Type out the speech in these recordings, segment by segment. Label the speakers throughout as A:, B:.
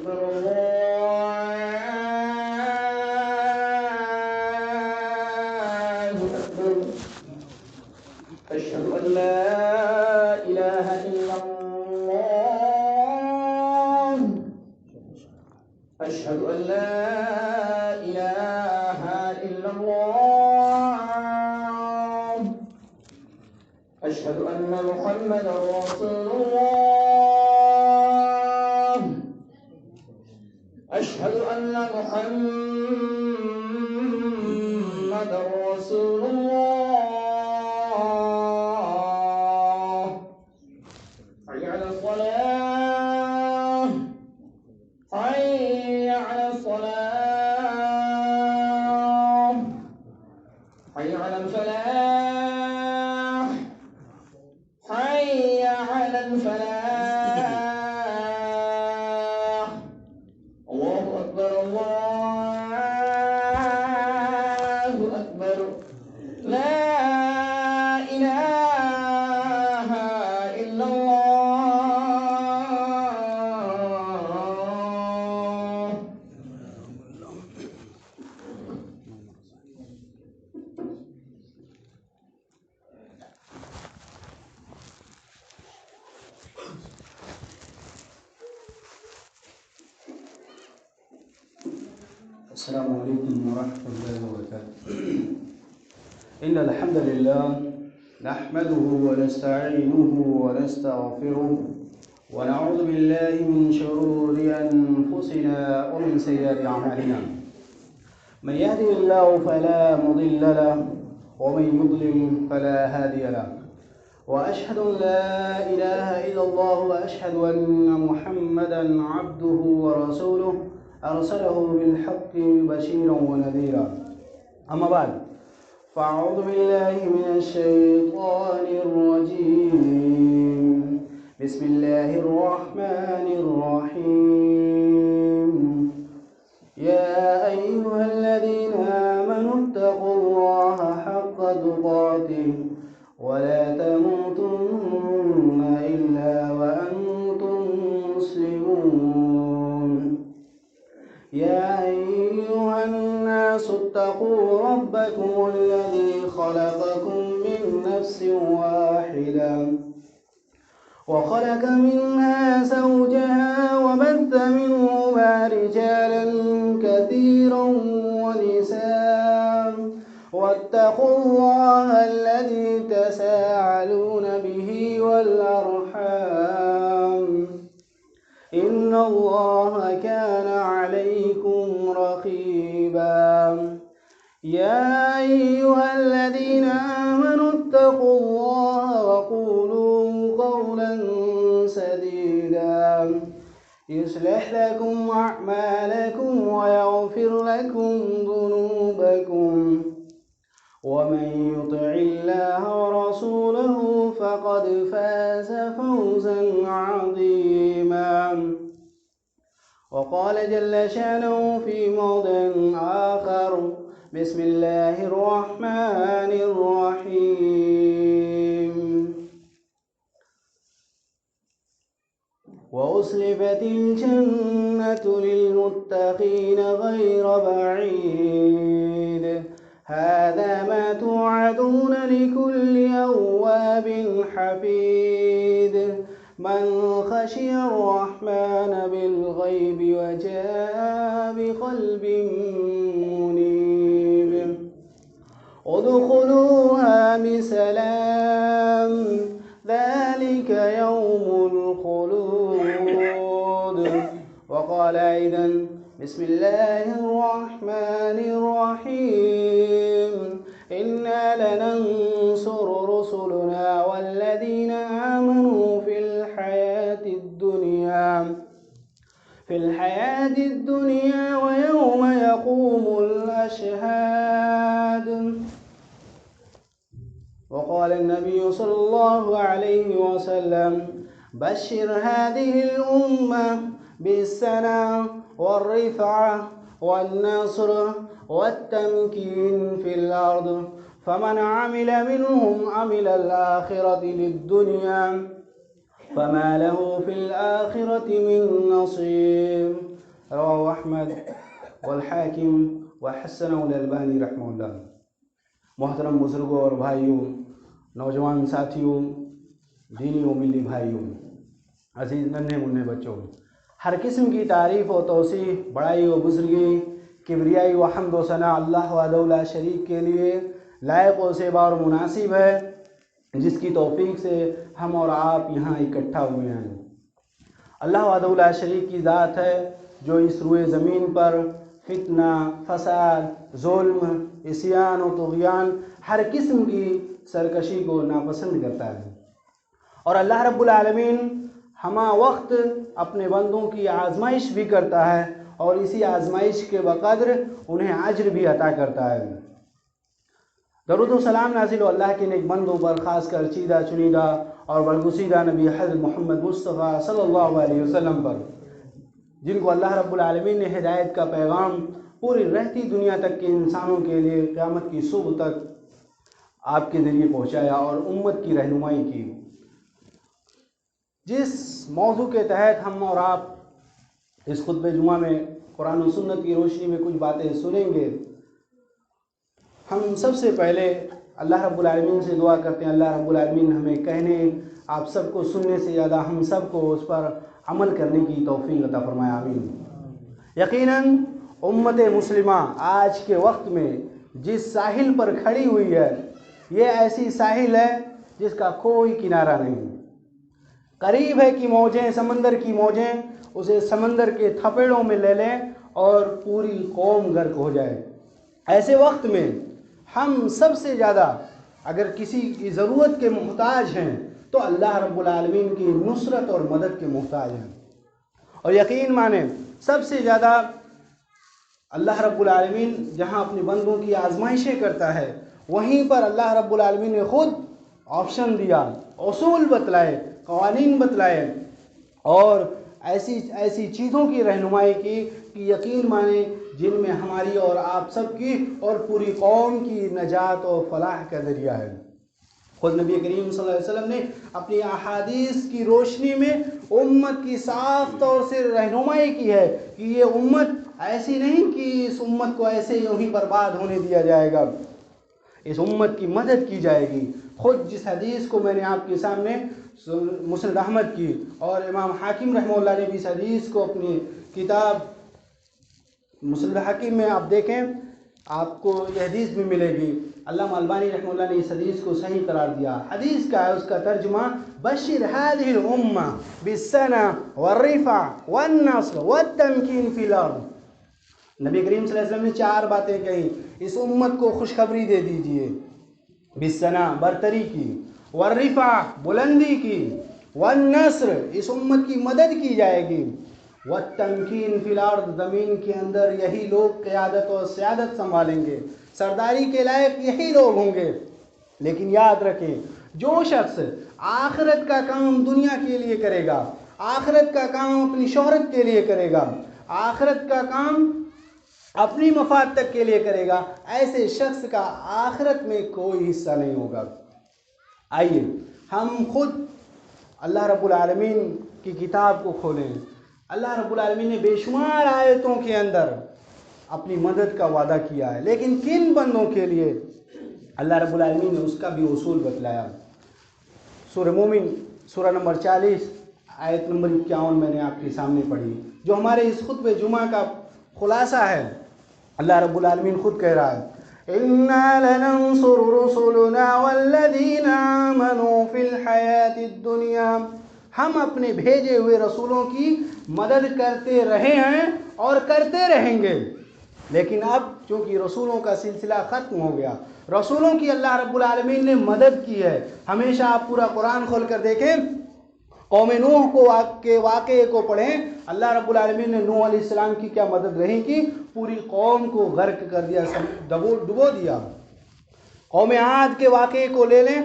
A: أكبر الله أكبر. أشهد أن لا إله إلا الله. أشهد أن لا إله إلا الله. أشهد أن محمدا رسول الله. أشهد أن محمدا رسول الله. حي على الصلاة. حي على الصلاة. حي على الفلاح. حي على الفلاح. الله أكبر الله أكبر. لا إله إلا الله.
B: السلام عليكم ورحمة الله وبركاته. إن الحمد لله نحمده ونستعينه ونستغفره ونعوذ بالله من شرور أنفسنا ومن سيئات أعمالنا. من يهده الله فلا مضل له ومن يضلل فلا هادي له. وأشهد أن لا إله إلا الله وأشهد أن محمدا عبده ورسوله أرسله بالحق بشيرا ونذيرا. أما بعد فأعوذ بالله من الشيطان الرجيم. بسم الله الرحمن الرحيم. يا أيها الذين آمنوا اتقوا الله حق تقاته ولا تموتن إلا وأنتم مسلمون. يا أيها الناس اتقوا ربكم الذي خلقكم من نفس واحدة وخلق منها زوجها وبث منهما رجالا كثيرا ونساء واتقوا الله الذي تساءلون به والأرحام إن الله كان عليكم رقيبا. يا أيها الذين آمنوا اتقوا الله وقولوا قولا سديدا يصلح لكم أعمالكم ويغفر لكم ذنوبكم ومن يطع الله ورسوله فقد فاز فوزا عظيما. وقال جل شأنه في موضع آخر: بسم الله الرحمن الرحيم. وأزلفت الجنة للمتقين غير بعيد هذا ما توعدون لكل أواب حفيظ من خشي الرحمن بالغيب وجاء بقلب منيب. ادخلوها بسلام ذلك يوم الخلود. وقال أيضا: بسم الله الرحمن الرحيم. إنا لننصر رسلنا والذين آمنوا في الحياة الدنيا ويوم يقوم الأشهاد. وقال النبي صلى الله عليه وسلم: بشر هذه الأمة بالسنة والرفعة والنصر والتمكين في الأرض، فمن عمل منهم عمل الآخرة للدنيا فما له في الآخرة من نصيب رواه أحمد والحاکم وحسنہ الالبانی رحمہ اللہ۔ محترم بزرگوں اور بھائیوں، نوجوان ساتھیوں، دینی و ملی بھائیوں، عزیز ننھے منھے بچوں، ہر قسم کی تعریف و توصیف، بڑائی و بزرگی، کبریائی و حمد و ثنا اللہ وحدہ لا شریک کے لیے لائق و زیبا اور مناسب ہے، جس کی توفیق سے ہم اور آپ یہاں اکٹھا ہوئے ہیں۔ اللہ وحدہ لا شریک کی ذات ہے جو اس روئے زمین پر فتنہ، فساد، ظلم، عصیان و طغیان، ہر قسم کی سرکشی کو ناپسند کرتا ہے، اور اللہ رب العالمین ہمہ وقت اپنے بندوں کی آزمائش بھی کرتا ہے، اور اسی آزمائش کے بقدر انہیں اجر بھی عطا کرتا ہے۔ درود و سلام نازل ہو اللہ کے نیک بندوں پر، خاص کر چیدہ چنیدہ اور برگزیدہ نبی حضرت محمد مصطفیٰ صلی اللہ علیہ وسلم پر، جن کو اللہ رب العالمین نے ہدایت کا پیغام پوری رہتی دنیا تک کے انسانوں کے لیے قیامت کی صبح تک آپ کے ذریعے پہنچایا اور امت کی رہنمائی کی۔ جس موضوع کے تحت ہم اور آپ اس خطبہ جمعہ میں قرآن و سنت کی روشنی میں کچھ باتیں سنیں گے، ہم سب سے پہلے اللہ رب العالمین سے دعا کرتے ہیں اللہ رب العالمین ہمیں کہنے، آپ سب کو سننے سے زیادہ ہم سب کو اس پر عمل کرنے کی توفیق عطا فرمائے، آمین۔ یقیناً امت مسلمہ آج کے وقت میں جس ساحل پر کھڑی ہوئی ہے، یہ ایسی ساحل ہے جس کا کوئی کنارہ نہیں۔ قریب ہے کہ موجیں، سمندر کی موجیں اسے سمندر کے تھپیڑوں میں لے لیں اور پوری قوم غرق ہو جائے۔ ایسے وقت میں ہم سب سے زیادہ اگر کسی کی ضرورت کے محتاج ہیں تو اللہ رب العالمین کی نصرت اور مدد کے محتاج ہیں، اور یقین مانیں سب سے زیادہ اللہ رب العالمین جہاں اپنے بندوں کی آزمائشیں کرتا ہے، وہیں پر اللہ رب العالمین نے خود آپشن دیا، اصول بتلائے، قوانین بتلائے، اور ایسی چیزوں کی رہنمائی کی کہ یقین مانیں جن میں ہماری اور آپ سب کی اور پوری قوم کی نجات و فلاح کا ذریعہ ہے۔ خود نبی کریم صلی اللہ علیہ وسلم نے اپنی احادیث کی روشنی میں امت کی صاف طور سے رہنمائی کی ہے کہ یہ امت ایسی نہیں کہ اس امت کو ایسے ہی یوں ہی برباد ہونے دیا جائے گا، اس امت کی مدد کی جائے گی۔ خود جس حدیث کو میں نے آپ کے سامنے مسند احمد کی اور امام حاکم رحمہ اللہ نے بھی اس حدیث کو اپنی کتاب مسند حاکم میں آپ دیکھیں، آپ کو یہ حدیث بھی ملے گی۔ علامہ البانی رحمہ اللہ نے اس حدیث کو صحیح قرار دیا۔ حدیث کا ہے، اس کا ترجمہ بشر هذه الامہ بالسنہ والرفع والنصر والتمکین فی الارض۔ نبی کریم صلی اللہ علیہ وسلم نے 4 باتیں کہیں، اس امت کو خوشخبری دے دیجئے، بالسنہ برتری کی، والرفع بلندی کی، والنصر اس امت کی مدد کی جائے گی، والتمکین فی الارض زمین کے اندر یہی لوگ قیادت اور سیادت سنبھالیں گے، سرداری کے لائق یہی لوگ ہوں گے۔ لیکن یاد رکھیں جو شخص آخرت کا کام دنیا کے لیے کرے گا، آخرت کا کام اپنی شہرت کے لیے کرے گا، آخرت کا کام اپنی مفاد تک کے لیے کرے گا، ایسے شخص کا آخرت میں کوئی حصہ نہیں ہوگا۔ آئیے ہم خود اللہ رب العالمین کی کتاب کو کھولیں۔ اللہ رب العالمین نے بے شمار آیتوں کے اندر اپنی مدد کا وعدہ کیا ہے، لیکن کن بندوں کے لیے اللہ رب العالمین نے اس کا بھی اصول بتلایا۔ سورہ مومن سورہ نمبر 40 آیت نمبر 51 میں نے آپ کے سامنے پڑھی، جو ہمارے اس خطبہ جمعہ کا خلاصہ ہے۔ اللہ رب العالمین خود کہہ رہا ہے اِنَّا لَنَنصُرُ رُسُلُنَا وَالَّذِينَ آمَنُوا فِي الْحَيَاةِ الدُّنْيَا، ہم اپنے بھیجے ہوئے رسولوں کی مدد کرتے رہے ہیں اور کرتے رہیں گے، لیکن اب چونکہ رسولوں کا سلسلہ ختم ہو گیا، رسولوں کی اللہ رب العالمین نے مدد کی ہے۔ ہمیشہ آپ پورا قرآن کھول کر دیکھیں، قوم نوح کے واقعے کو پڑھیں، اللہ رب العالمین نے نوح علیہ السلام کی کیا مدد نہیں کی، پوری قوم کو غرق کر دیا، ڈبو دیا۔ قوم عاد کے واقعے کو لے لیں،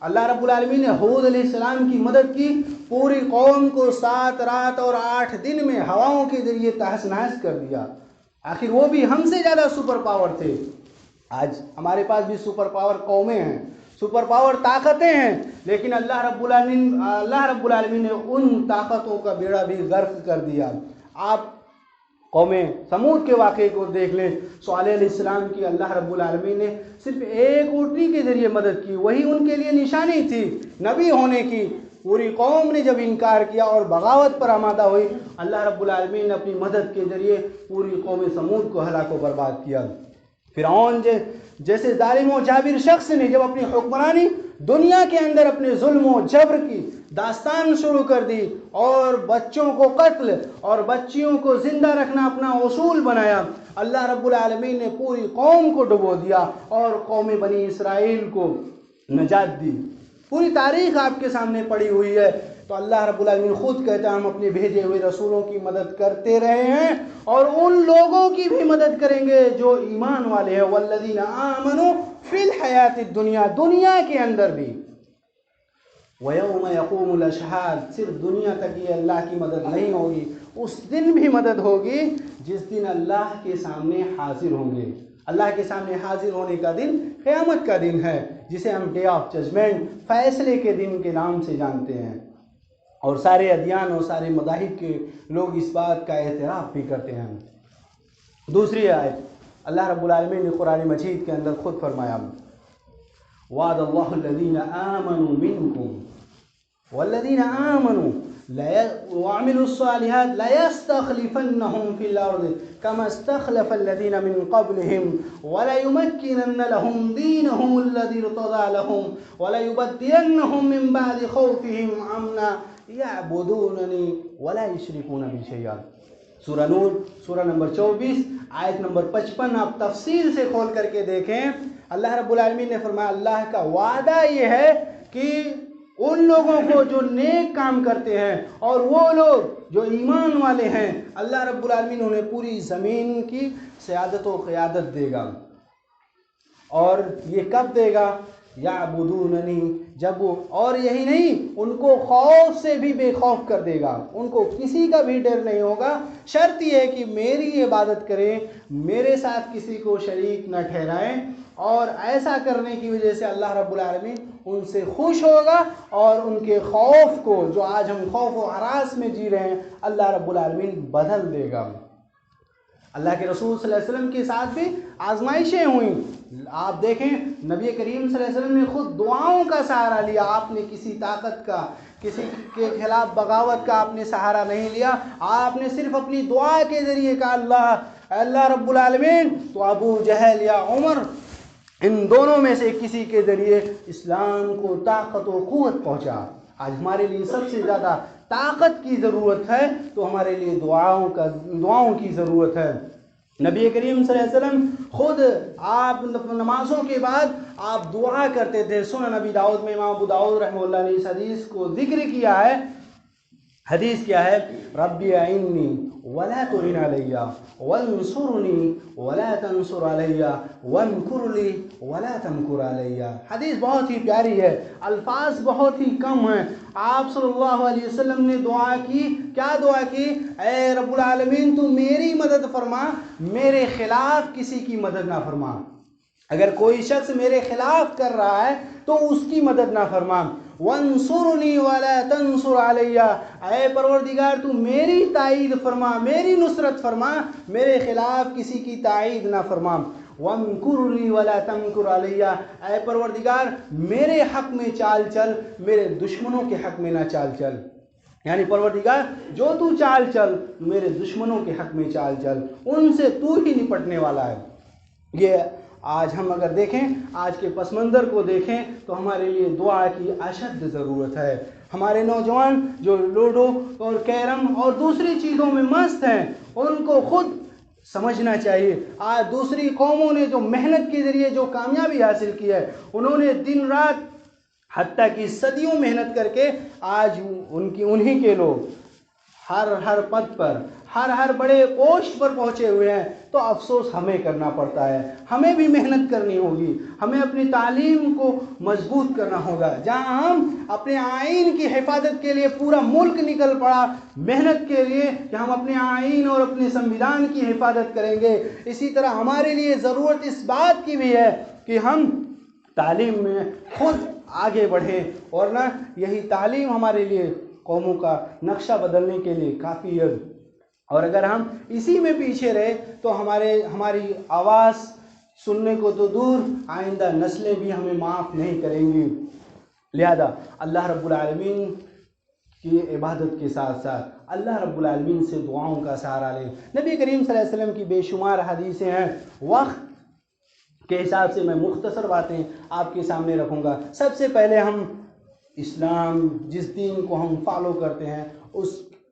B: اللہ رب العالمین نے حود علیہ السلام کی مدد کی، پوری قوم کو 7 رات اور 8 دن میں ہواؤں کے ذریعے تہس نہس کر دیا۔ آخر وہ بھی ہم سے زیادہ سپر پاور تھے۔ آج ہمارے پاس بھی سپر پاور قومیں ہیں، سپر پاور طاقتیں ہیں، لیکن اللہ رب العالمین نے ان طاقتوں کا بیڑا بھی غرق کر دیا۔ آپ قوم سمود کے واقعے کو دیکھ لیں، صالح علیہ السلام کی اللہ رب العالمین نے صرف ایک اونٹنی کے ذریعے مدد کی، وہی ان کے لیے نشانی تھی نبی ہونے کی۔ پوری قوم نے جب انکار کیا اور بغاوت پر آمادہ ہوئی، اللہ رب العالمین نے اپنی مدد کے ذریعے پوری قوم سمود کو ہلاک و برباد کیا۔ فرعون جیسے ظالم و جابر شخص نے جب اپنی حکمرانی دنیا کے اندر اپنے ظلم و جبر کی داستان شروع کر دی اور بچوں کو قتل اور بچیوں کو زندہ رکھنا اپنا اصول بنایا، اللہ رب العالمین نے پوری قوم کو ڈبو دیا اور قوم بنی اسرائیل کو نجات دی۔ پوری تاریخ آپ کے سامنے پڑی ہوئی ہے۔ تو اللہ رب العالمین خود کہتا ہے ہم اپنے بھیجے ہوئے رسولوں کی مدد کرتے رہے ہیں اور ان لوگوں کی بھی مدد کریں گے جو ایمان والے ہیں، والذین آمنوا فی الحیات الدنیا، دنیا کے اندر بھی۔ وَيَوْمَ يَقُومُ الْأَشْهَادُ، صرف دنیا تک یہ اللہ کی مدد نہیں ہوگی، اس دن بھی مدد ہوگی جس دن اللہ کے سامنے حاضر ہوں گے۔ اللہ کے سامنے حاضر ہونے کا دن قیامت کا دن ہے، جسے ہم ڈے آف ججمنٹ، فیصلے کے دن کے نام سے جانتے ہیں، اور سارے ادیان اور سارے مذاہب کے لوگ اس بات کا اعتراف بھی کرتے ہیں۔ دوسری آیت اللہ رب العالمین نے قرآن مجید کے اندر خود فرمایا، وعد اللہ الذین آمنوا منکم والذین آمنوا وعملوا الصالحات ليستخلفنهم في الأرض كما استخلف الذين من قبلهم وليمكنن لهم دينهم الذي ارتضى لهم وليبدلنهم من بعد خوفهم امنا يعبدونني ولا يشركون بي شيئا۔ سورہ نور سورہ نمبر 24 آیت نمبر 55 آپ تفصیل سے کھول کر کے دیکھیں۔ اللہ رب العالمین نے فرمایا اللہ کا وعدہ یہ ہے کہ ان لوگوں کو جو نیک کام کرتے ہیں اور وہ لوگ جو ایمان والے ہیں، اللہ رب العالمین انہیں پوری زمین کی سیادت و قیادت دے گا۔ اور یہ کب دے گا؟ یعبدوننی، جب وہ، اور یہی نہیں، ان کو خوف سے بھی بے خوف کر دے گا، ان کو کسی کا بھی ڈر نہیں ہوگا۔ شرط یہ ہے کہ میری عبادت کریں، میرے ساتھ کسی کو شریک نہ ٹھہرائیں، اور ایسا کرنے کی وجہ سے اللہ رب العالمین ان سے خوش ہوگا اور ان کے خوف کو، جو آج ہم خوف و ہراس میں جی رہے ہیں، اللہ رب العالمین بدل دے گا۔ اللہ کے رسول صلی اللہ علیہ وسلم کے ساتھ بھی آزمائشیں ہوئیں۔ آپ دیکھیں نبی کریم صلی اللہ علیہ وسلم نے خود دعاؤں کا سہارا لیا، آپ نے کسی طاقت کا، کسی کے خلاف بغاوت کا آپ نے سہارا نہیں لیا، آپ نے صرف اپنی دعا کے ذریعے کہا اللہ رب العالمین تو ابو جہل یا عمر، ان دونوں میں سے کسی کے ذریعے اسلام کو طاقت و قوت پہنچا۔ آج ہمارے لیے سب سے زیادہ طاقت کی ضرورت ہے تو ہمارے لیے دعاؤں کی ضرورت ہے۔ نبی کریم صلی اللہ علیہ وسلم خود آپ نمازوں کے بعد آپ دعا کرتے تھے۔ سنن نبی داؤد میں امام ابو داؤد رحمہ اللہ نے اس حدیث کو ذکر کیا ہے۔ حدیث کیا ہے؟ ربی اعنی ولا تعن علی وانصرنی ولا تنصر علی وامکر لی ولا تمکر علی۔ حدیث بہت ہی پیاری ہے، الفاظ بہت ہی کم ہیں۔ آپ صلی اللہ علیہ وسلم نے دعا کی، کیا دعا کی؟ اے رب العالمین تو میری مدد فرما، میرے خلاف کسی کی مدد نہ فرما۔ اگر کوئی شخص میرے خلاف کر رہا ہے تو اس کی مدد نہ فرما۔ وانصرنی ولا تنصر علی، اے پروردگار تو میری تائید فرما، میری نصرت فرما، میرے خلاف کسی کی تائید نہ فرما۔ وامکر لی ولا تمکر علی، اے پروردگار میرے حق میں چال چل، میرے دشمنوں کے حق میں نہ چال چل۔ یعنی پروردگار جو تو چال چل، میرے دشمنوں کے حق میں چال چل، ان سے تو ہی نپٹنے والا ہے۔ یہ آج ہم اگر دیکھیں، آج کے پس منظر کو دیکھیں تو ہمارے لیے دعا کی اشد ضرورت ہے۔ ہمارے نوجوان جو لوڈو اور کیرم اور دوسری چیزوں میں مست ہیں، ان کو خود سمجھنا چاہیے۔ آج دوسری قوموں نے جو محنت کے ذریعے جو کامیابی حاصل کی ہے، انہوں نے دن رات حتیٰ کہ صدیوں محنت کر کے آج انہی کے لوگ ہر پد پر، ہر بڑے پوسٹ پر پہنچے ہوئے ہیں۔ تو افسوس ہمیں کرنا پڑتا ہے، ہمیں بھی محنت کرنی ہوگی، ہمیں اپنی تعلیم کو مضبوط کرنا ہوگا۔ جہاں ہم اپنے آئین کی حفاظت کے لیے پورا ملک نکل پڑا محنت کے لیے کہ ہم اپنے آئین اور اپنے سنویدھان کی حفاظت کریں گے، اسی طرح ہمارے لیے ضرورت اس بات کی بھی ہے کہ ہم تعلیم میں خود آگے بڑھیں، اور نہ یہی تعلیم ہمارے لیے قوموں کا نقشہ بدلنے کے لیے کافی ہے۔ اور اگر ہم اسی میں پیچھے رہے تو ہماری آواز سننے کو تو دور، آئندہ نسلیں بھی ہمیں معاف نہیں کریں گی۔ لہذا اللہ رب العالمین کی عبادت کے ساتھ ساتھ اللہ رب العالمین سے دعاؤں کا سہارا لیں۔ نبی کریم صلی اللہ علیہ وسلم کی بے شمار حدیثیں ہیں، وقت کے حساب سے میں مختصر باتیں آپ کے سامنے رکھوں گا۔ سب سے پہلے ہم اسلام، جس دین کو ہم فالو کرتے ہیں، اس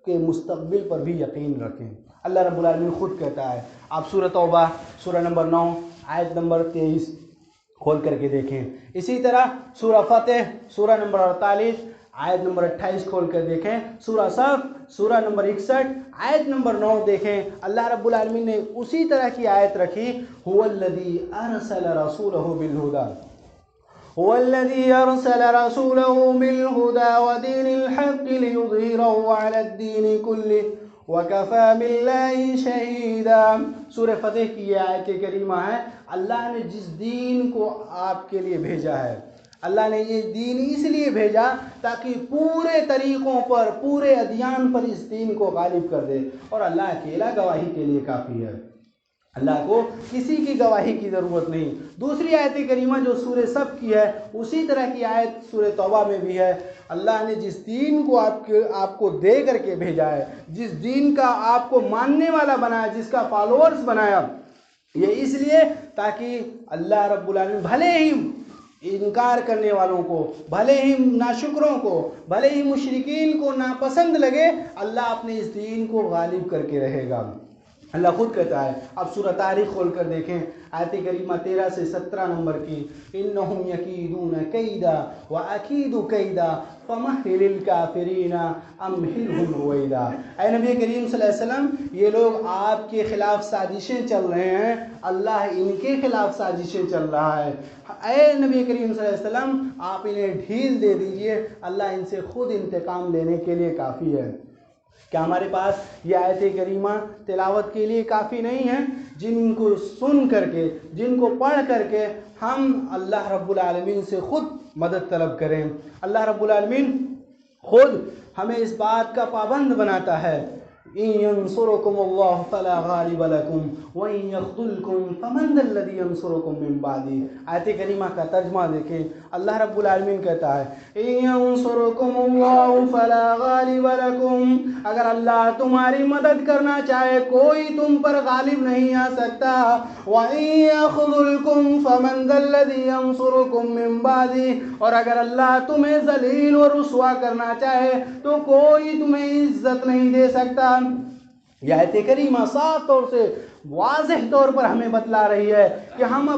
B: کے مستقبل پر بھی یقین رکھیں۔ اللہ رب العالمین خود کہتا ہے، آپ سورہ توبہ سورہ نمبر 9 آیت نمبر 23 کھول کر کے دیکھیں۔ اسی طرح سورہ فتح سورہ نمبر 48 آیت نمبر 28 کھول کر دیکھیں۔ سورہ صف سورہ نمبر 61 آیت نمبر 9 دیکھیں۔ اللہ رب العالمین نے اسی طرح کی آیت رکھی، هو الذی ارسل رسولہ بالہدی هو الذي أرسل رسوله بالهدى ودين الحق ليظهره على الدين كله وكفى بالله شهيدا۔ سورہ فتح کی یہ آیت کریمہ ہے، اللہ نے جس دین کو آپ کے لیے بھیجا ہے، اللہ نے یہ دین اس لیے بھیجا تاکہ پورے طریقوں پر، پورے ادیان پر اس دین کو غالب کر دے، اور اللہ اکیلا گواہی کے لیے کافی ہے، اللہ کو کسی کی گواہی کی ضرورت نہیں۔ دوسری آیت کریمہ جو سورہ صف کی ہے، اسی طرح کی آیت سورہ توبہ میں بھی ہے، اللہ نے جس دین کو آپ کو دے کر کے بھیجا ہے، جس دین کا آپ کو ماننے والا بنایا، جس کا فالوورز بنایا، یہ اس لیے تاکہ اللہ رب العالمین بھلے ہی انکار کرنے والوں کو، بھلے ہی ناشکروں کو، بھلے ہی مشرکین کو ناپسند لگے، اللہ اپنے اس دین کو غالب کر کے رہے گا۔ اللہ خود کہتا ہے، اب سورہ تاریخ کھول کر دیکھیں، آیت کریمہ 13 سے 17 نمبر کی، انہم یکیدون کیدا واکید کیدا فمہل الکافرین امہلہم رویدا۔ اے نبی کریم صلی اللہ علیہ وسلم، یہ لوگ آپ کے خلاف سازشیں چل رہے ہیں، اللہ ان کے خلاف سازشیں چل رہا ہے، اے نبی کریم صلی اللہ علیہ وسلم آپ انہیں ڈھیل دے دیجئے، اللہ ان سے خود انتقام لینے کے لیے کافی ہے۔ کیا ہمارے پاس یہ آیت کریمہ تلاوت کے لیے کافی نہیں ہے؟ جن کو سن کر کے، جن کو پڑھ کر کے ہم اللہ رب العالمین سے خود مدد طلب کریں۔ اللہ رب العالمین خود ہمیں اس بات کا پابند بناتا ہے، ان ینصرکم اللہ فلا غالب لکم وان یخذلکم فمن ذا الذی ینصرکم من بعدہ۔ آیت کریمہ کا ترجمہ دیکھیں، اللہ رب العالمین کہتا ہے، ان ینصرکم اللہ فلا غالب لکم، اگر اللہ تمہاری مدد کرنا چاہے کوئی تم پر غالب نہیں آ سکتا، وان یخذلکم فمن ذا الذی ینصرکم من بعدہ، اور اگر اللہ تمہیں ذلیل و رسوا کرنا چاہے تو کوئی تمہیں عزت نہیں دے سکتا۔ یہ آیت کریمہ صاف طور سے، واضح طور پر ہمیں بتلا رہی ہے کہ ہم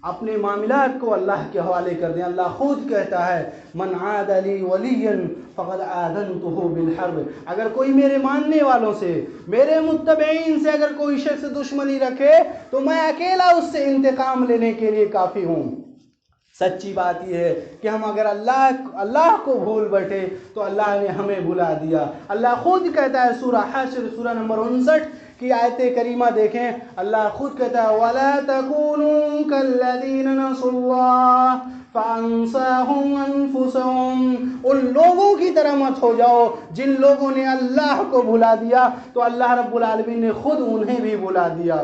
B: اپنے معاملات کو اللہ کے حوالے کر دیں۔ اللہ خود کہتا ہے، من عاد لی ولیا فقد آذنتہ بالحرب، اگر کوئی میرے ماننے والوں سے، میرے متبعین سے اگر کوئی شخص دشمنی رکھے تو میں اکیلا اس سے انتقام لینے کے لیے کافی ہوں۔ سچی بات یہ ہے کہ ہم اگر اللہ کو بھول بیٹھے تو اللہ نے ہمیں بھلا دیا۔ اللہ خود کہتا ہے، سورہ حشر سورہ نمبر 59 کی آیت کریمہ دیکھیں، اللہ خود کہتا ہے، وَلَا تَكُونُوا كَالَّذِينَ نَسُوا اللَّهَ فَأَنسَاهُمْ أَنفُسَهُمْ، ان لوگوں کی طرح مت ہو جاؤ جن لوگوں نے اللہ کو بھلا دیا تو اللہ رب العالمین نے خود انہیں بھی بھلا دیا۔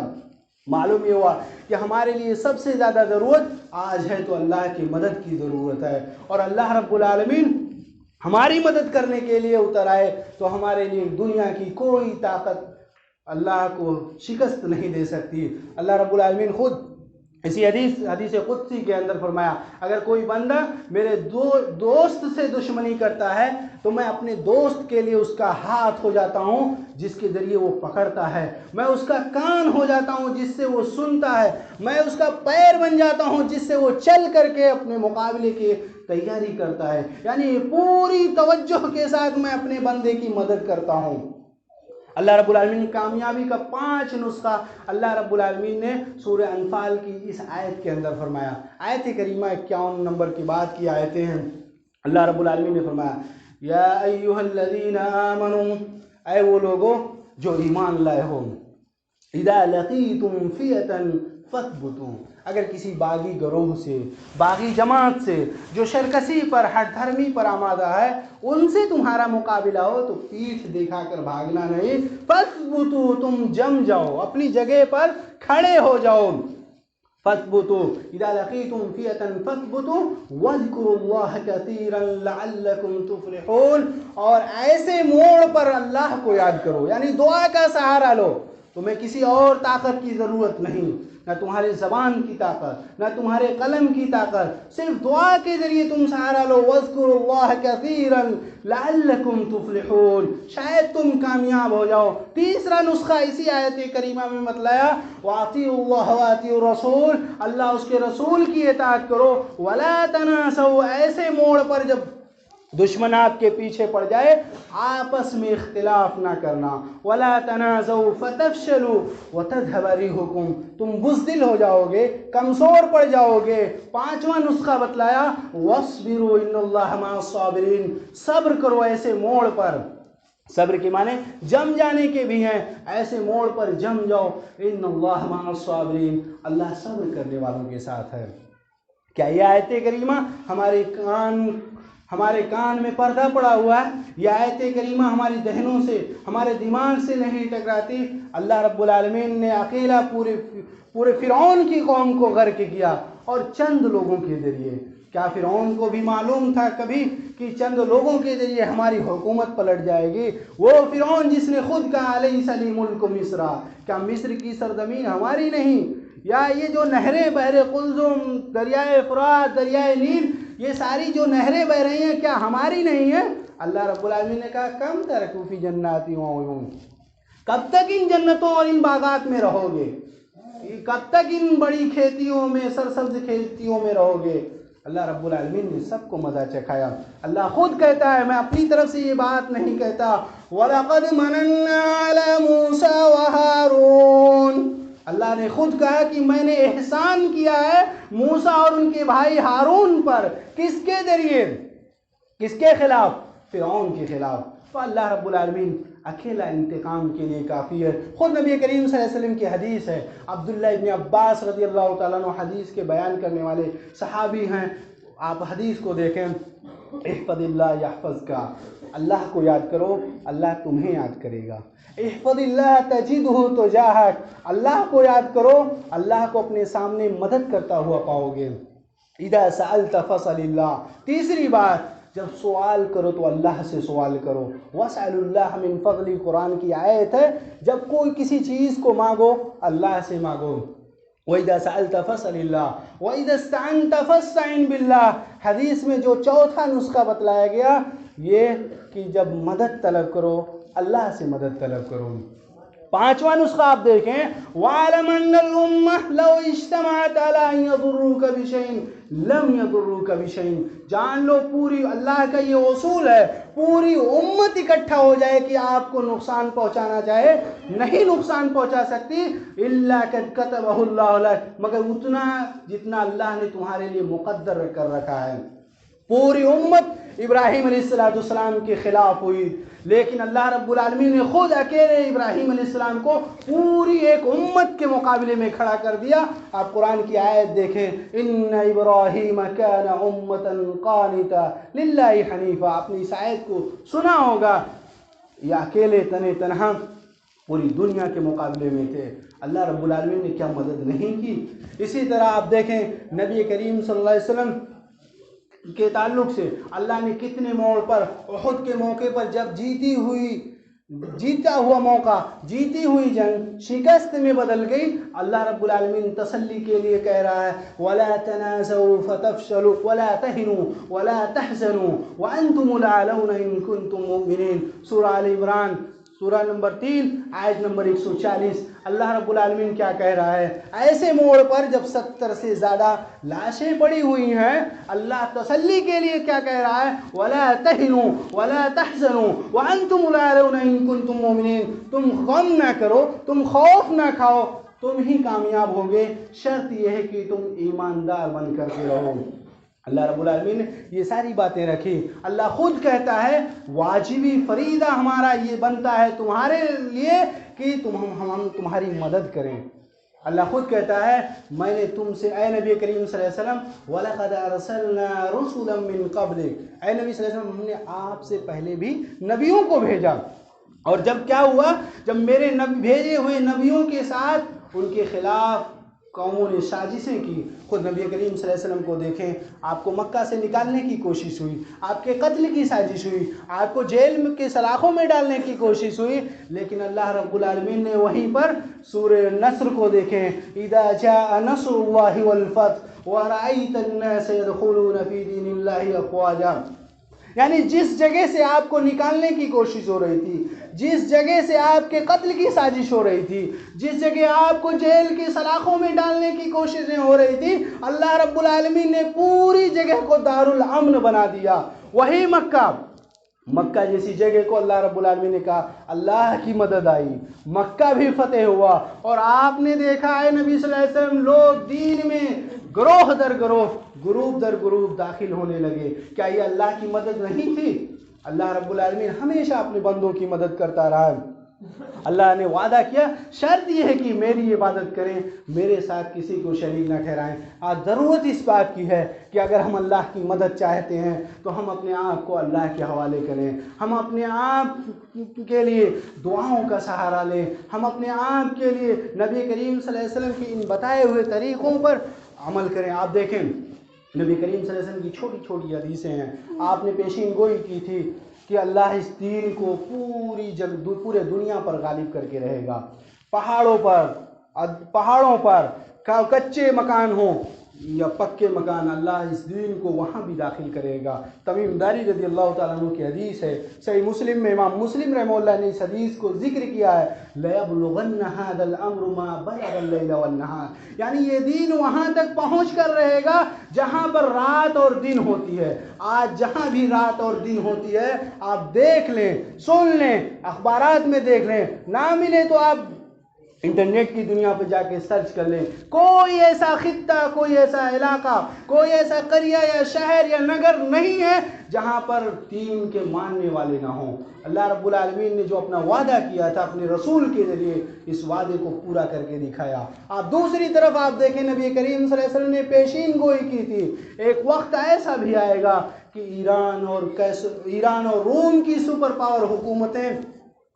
B: معلوم یہ ہوا کہ ہمارے لیے سب سے زیادہ ضرورت آج ہے تو اللہ کی مدد کی ضرورت ہے، اور اللہ رب العالمین ہماری مدد کرنے کے لیے اتر آئے تو ہمارے لیے دنیا کی کوئی طاقت اللہ کو شکست نہیں دے سکتی۔ اللہ رب العالمین خود اسی حدیث قدسی کے اندر فرمایا، اگر کوئی بندہ میرے دوست سے دشمنی کرتا ہے تو میں اپنے دوست کے لیے اس کا ہاتھ ہو جاتا ہوں جس کے ذریعے وہ پکڑتا ہے، میں اس کا کان ہو جاتا ہوں جس سے وہ سنتا ہے، میں اس کا پیر بن جاتا ہوں جس سے وہ چل کر کے اپنے مقابلے کی تیاری کرتا ہے۔ یعنی پوری توجہ کے ساتھ میں اپنے بندے کی مدد کرتا ہوں۔ اللہ رب العالمین کامیابی کا 5 نسخہ اللہ رب العالمین نے سورہ انفال کی اس آیت کے اندر فرمایا۔ آیت کریمہ 51 نمبر کی بات کی آیتیں ہیں۔ اللہ رب العالمین نے فرمایا، یا ایھا الذین آمنوا، اے وہ لوگوں جو ایمان لائے ہو، اذا لقیتم فئۃ فَاثْبُتُوا، اگر کسی باغی گروہ سے، باغی جماعت سے جو شرکسی پر، ہٹ دھرمی پر آمادہ ہے، ان سے تمہارا مقابلہ ہو تو پیٹھ دکھا کر بھاگنا نہیں، فَاثْبُتُوا، تم جم جاؤ، اپنی جگہ پر کھڑے ہو جاؤ. فَاثْبُتُوا إِذَا لَقِيتُمْ فِئَةً فَاثْبُتُوا وَاذْكُرُوا اللَّهَ كَثِيرًا لَعَلَّكُمْ تُفْلِحُونَ. اور ایسے موڑ پر اللہ کو یاد کرو، یعنی دعا کا سہارا لو. تمہیں کسی اور طاقت کی ضرورت نہیں، نہ تمہارے زبان کی طاقت، نہ تمہارے قلم کی طاقت، صرف دعا کے ذریعے تم سہارا لو. وَاذْكُرُوا اللَّهَ كَثِيرًا لَعَلَّكُمْ تُفْلِحُونَ، شاید تم کامیاب ہو جاؤ. تیسرا نسخہ اسی آیت کریمہ میں بتلایا، وَأَطِيعُوا اللَّهَ وَأَطِيعُوا الرَّسُولَ، اللہ اس کے رسول کی اطاعت کرو. وَلَا تَنَاسَوْا، ایسے موڑ پر جب دشمن آپ کے پیچھے پڑ جائے آپس میں اختلاف نہ کرنا. وَلَا تَنَازَوْا فَتَفْشَلُوا وَتَذْهَبَ رِيحُكُمْ، تم بزدل ہو جاؤ گے، کمزور پڑ جاؤ گے. پانچواں نسخہ بتلایا، وَاصْبِرُوا إِنَّ اللَّهَ مَعَ الصَّابِرِينَ، صبر کرو ایسے موڑ پر. صبر کے معنی جم جانے کے بھی ہیں، ایسے موڑ پر جم جاؤ. ان اللہ مع الصابرین، اللہ صبر کرنے والوں کے ساتھ ہے. کیا یہ آیت کریمہ ہمارے کان میں پردہ پڑا ہوا ہے؟ یہ آیت کریمہ ہماری ذہنوں سے، ہمارے دماغ سے نہیں ٹکراتی؟ اللہ رب العالمین نے اکیلا پورے فرعون کی قوم کو غرق کیا، اور چند لوگوں کے ذریعے. کیا فرعون کو بھی معلوم تھا کبھی کہ چند لوگوں کے ذریعے ہماری حکومت پلٹ جائے گی؟ وہ فرعون جس نے خود کہا علیہ سلی ملک مصر، کیا مصر کی سرزمین ہماری نہیں؟ یا یہ جو نہریں بحر قلزم، دریائے فرات، دریائے نیل، یہ ساری جو نہریں بہ رہی ہیں کیا ہماری نہیں ہیں؟ اللہ رب العالمین نے کہا کم ترکوا فی جنات وعیون، کب تک ان جنتوں اور ان باغات میں رہو گے؟ کب تک ان بڑی کھیتیوں میں، سرسبز کھیتیوں میں رہو گے؟ اللہ رب العالمین نے سب کو مزہ چکھایا. اللہ خود کہتا ہے، میں اپنی طرف سے یہ بات نہیں کہتا. وَلَقَدْ مَنَنَّا عَلَى مُوسَى وَهَارُونَ، اللہ نے خود کہا کہ میں نے احسان کیا ہے موسیٰ اور ان کے بھائی ہارون پر. کس کے ذریعے؟ کس کے خلاف؟ فرعون کے خلاف. تو اللہ رب العالمین اکیلا انتقام کے لیے کافی ہے. خود نبی کریم صلی اللہ علیہ وسلم کی حدیث ہے، عبداللہ ابن عباس رضی اللہ تعالیٰ عنہ حدیث کے بیان کرنے والے صحابی ہیں. آپ حدیث کو دیکھیں، احفظ اللہ یحفظ کا، اللہ کو یاد کرو اللہ تمہیں یاد کرے گا. احفظ اللہ تجدہ تجاہک، اللہ کو یاد کرو اللہ کو اپنے سامنے مدد کرتا ہوا پاؤ گے. اذا سألت فصل اللہ، تیسری بات جب سوال کرو تو اللہ سے سوال کرو. وَاسْأَلُ اللَّهَ مِن فَضْلِ، قرآن کی آیت ہے، جب کوئی کسی چیز کو مانگو اللہ سے مانگو. وَإِذَا سَأَلْتَ فَاسْأَلِ اللَّهَ وَإِذَا اسْتَعَنْتَ فَاسْتَعِنْ بِاللَّهِ. حدیث میں جو چوتھا نسخہ بتلایا گیا یہ کہ جب مدد طلب کرو اللہ سے مدد طلب کرو. پانچواں نسخہ آپ دیکھیں، وَعَلَمَ أَنَّ الْأُمَّةَ لَوْ اجْتَمَعَتْ عَلَىٰ أَن يَضُرُّوكَ بِشَيْءٍ لَمْ يَضُرُّوكَ بِشَيْءٍ. جان لو پوری اللہ کا یہ اصول ہے، پوری امت اکٹھا ہو جائے کہ آپ کو نقصان پہنچانا چاہے نہیں نقصان پہنچا سکتی. إِلَّا قَدْ كَتَبَهُ اللَّهُ لَكَ، مگر اتنا جتنا اللہ نے تمہارے لیے مقدر کر رکھا ہے. پوری امت ابراہیم علیہ السلام کے خلاف ہوئی، لیکن اللہ رب العالمین نے خود اکیلے ابراہیم علیہ السلام کو پوری ایک امت کے مقابلے میں کھڑا کر دیا. آپ قرآن کی آیت دیکھیں، ان ابراہیم کان امۃ قانتا للہ حنیفا. اپنی اس آیت کو سنا ہوگا، یہ اکیلے تنہا پوری دنیا کے مقابلے میں تھے. اللہ رب العالمین نے کیا مدد نہیں کی. اسی طرح آپ دیکھیں نبی کریم صلی اللہ علیہ وسلم کے تعلق سے اللہ نے کتنے موڑ پر، احد کے موقع پر جب جیتا ہوا موقع، جیتی ہوئی جنگ شکست میں بدل گئی، اللہ رب العالمین تسلی کے لیے کہہ رہا ہے وَلَا تَنَازَوْا فَتَفْشَلُوا وَلَا تَهِنُوا وَلَا تَحْزَنُوا وَأَنْتُمُ الْأَعْلَوْنَ إِن كُنتُم مُؤْمِنِينَ. سورہ آل عمران، سورہ نمبر 3 آیت نمبر 140. اللہ رب العالمین کیا کہہ رہا ہے؟ ایسے موڑ پر جب 70 سے زیادہ لاشیں پڑی ہوئی ہیں، اللہ تسلی کے لیے کیا کہہ رہا ہے؟ وَلَا تَهِنُوا وَلَا تَحْزَنُوا وَأَنْتُمُ الْأَعْلَوْنَ إِن كُنتُم مُؤْمِنِينَ. تم غم نہ کرو، تم خوف نہ کھاؤ، تم ہی کامیاب ہوگے، شرط یہ ہے کہ تم ایماندار بن کر کے رہو. اللہ رب العالمین نے یہ ساری باتیں رکھی. اللہ خود کہتا ہے واجبی فریضہ ہمارا یہ بنتا ہے تمہارے لیے کہ ہم تمہاری مدد کریں. اللہ خود کہتا ہے میں نے تم سے اے نبی کریم صلی اللہ علیہ وسلم وَلَقَدْ أَرْسَلْنَا رُسُلًا مِّن قَبْلِكَ، اے نبی صلی اللہ علیہ وسلم ہم نے آپ سے پہلے بھی نبیوں کو بھیجا، اور جب کیا ہوا، جب میرے بھیجے ہوئے نبیوں کے ساتھ ان کے خلاف قوموں نے سازشیں کی. خود نبی کریم صلی اللہ علیہ وسلم کو دیکھیں، آپ کو مکہ سے نکالنے کی کوشش ہوئی، آپ کے قتل کی سازش ہوئی، آپ کو جیل کے سلاخوں میں ڈالنے کی کوشش ہوئی، لیکن اللہ رب العالمین نے وہیں پر سورہ نصر کو دیکھیں، اذا جاء نصر اللہ والفتح ورأیت الناس يدخلون فی دین اللہ افواجا. یعنی جس جگہ سے آپ کو نکالنے کی کوشش ہو رہی تھی، جس جگہ سے آپ کے قتل کی سازش ہو رہی تھی، جس جگہ آپ کو جیل کی سلاخوں میں ڈالنے کی کوششیں ہو رہی تھی، اللہ رب العالمین نے پوری جگہ کو دارالامن بنا دیا. وہی مکہ جیسی جگہ کو اللہ رب العالمین نے کہا اللہ کی مدد آئی، مکہ بھی فتح ہوا، اور آپ نے دیکھا اے نبی صلی اللہ علیہ وسلم لوگ دین میں گروہ در گروہ، گروپ در گروپ داخل ہونے لگے. کیا یہ اللہ کی مدد نہیں تھی؟ اللہ رب العالمین ہمیشہ اپنے بندوں کی مدد کرتا رہا ہے. اللہ نے وعدہ کیا، شرط یہ ہے کہ میری عبادت کریں، میرے ساتھ کسی کو شریک نہ ٹھہرائیں. آج ضرورت اس بات کی ہے کہ اگر ہم اللہ کی مدد چاہتے ہیں تو ہم اپنے آپ کو اللہ کے حوالے کریں، ہم اپنے آپ کے لیے دعاؤں کا سہارا لیں، ہم اپنے آپ کے لیے نبی کریم صلی اللہ علیہ وسلم کی ان بتائے ہوئے طریقوں پر عمل کریں. آپ دیکھیں نبی کریم صلی اللہ علیہ وسلم کی چھوٹی چھوٹی حدیثیں ہیں. آپ نے پیشین گوئی کی تھی کہ اللہ اس دین کو پورے دنیا پر غالب کر کے رہے گا. پہاڑوں پر کچے مکان ہوں یا پکے مکان، اللہ اس دین کو وہاں بھی داخل کرے گا. تمیم داری رضی اللہ تعالیٰ عنہ کی حدیث ہے، صحیح مسلم میں امام مسلم رحمہ اللہ نے اس حدیث کو ذکر کیا ہے، لَيَبْلُغَنَّ هَذَا الْأَمْرُ مَا بَلَغَ اللَّيْلَ وَالنَّهَارِ. یعنی یہ دین وہاں تک پہنچ کر رہے گا جہاں پر رات اور دن ہوتی ہے. آج جہاں بھی رات اور دن ہوتی ہے آپ دیکھ لیں، سن لیں، اخبارات میں دیکھ لیں، نہ ملے تو آپ انٹرنیٹ کی دنیا پہ جا کے سرچ کر لیں، کوئی ایسا خطہ، کوئی ایسا علاقہ، کوئی ایسا قریہ یا شہر یا نگر نہیں ہے جہاں پر دین کے ماننے والے نہ ہوں. اللہ رب العالمین نے جو اپنا وعدہ کیا تھا اپنے رسول کے ذریعے، اس وعدے کو پورا کر کے دکھایا. آپ دوسری طرف آپ دیکھیں نبی کریم صلی اللہ علیہ وسلم نے پیشین گوئی کی تھی، ایک وقت ایسا بھی آئے گا کہ ایران اور روم کی سپر پاور حکومتیں،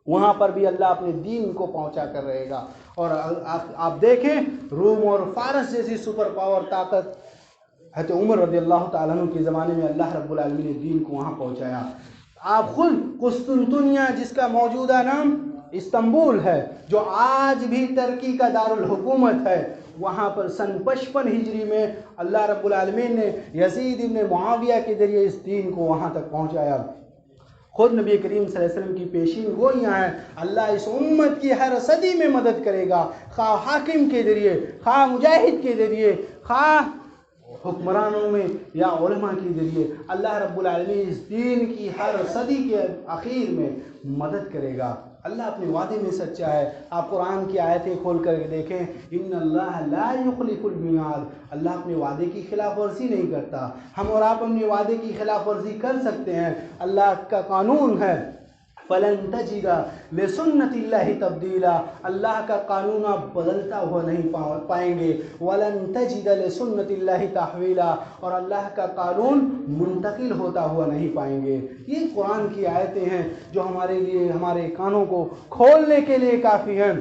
B: وہاں پر بھی اللہ اپنے دین کو پہنچا کر رہے گا. اور آپ دیکھیں روم اور فارس جیسی سپر پاور طاقت حضرت عمر رضی اللہ تعالیٰ عنہ کے زمانے میں اللہ رب العالمین نے دین کو وہاں پہنچایا. آپ خود قسطنطنیہ جس کا موجودہ نام استنبول ہے، جو آج بھی ترکی کا دارالحکومت ہے، وہاں پر سن 55 ہجری میں اللہ رب العالمین نے یزید ابن معاویہ کے ذریعے اس دین کو وہاں تک پہنچایا. خود نبی کریم صلی اللہ علیہ وسلم کی پیشین گوئیاں ہیں، اللہ اس امت کی ہر صدی میں مدد کرے گا، خواہ حاکم کے ذریعے، خواہ مجاہد کے ذریعے، خواہ حکمرانوں میں یا علماء کے ذریعے. اللہ رب العالمین اس دین کی ہر صدی کے اخیر میں مدد کرے گا. اللہ اپنے وعدے میں سچا ہے. آپ قرآن کی آیتیں کھول کر دیکھیں، ان اللہ لا یخلف المیعاد، اللہ اپنے وعدے کی خلاف ورزی نہیں کرتا. ہم اور آپ اپنے وعدے کی خلاف ورزی کر سکتے ہیں. اللہ کا قانون ہے فَلَن تَجِدَ لِسُنَّتِ اللَّهِ تَبْدِيلًا، اللہ کا قانون آپ بدلتا ہوا نہیں پائیں گے. وَلَن تَجِدَ لِسُنَّتِ اللَّهِ تَحْوِيلًا، اور اللہ کا قانون منتقل ہوتا ہوا نہیں پائیں گے. یہ قرآن کی آیتیں ہیں جو ہمارے لیے، ہمارے کانوں کو کھولنے کے لیے کافی ہیں.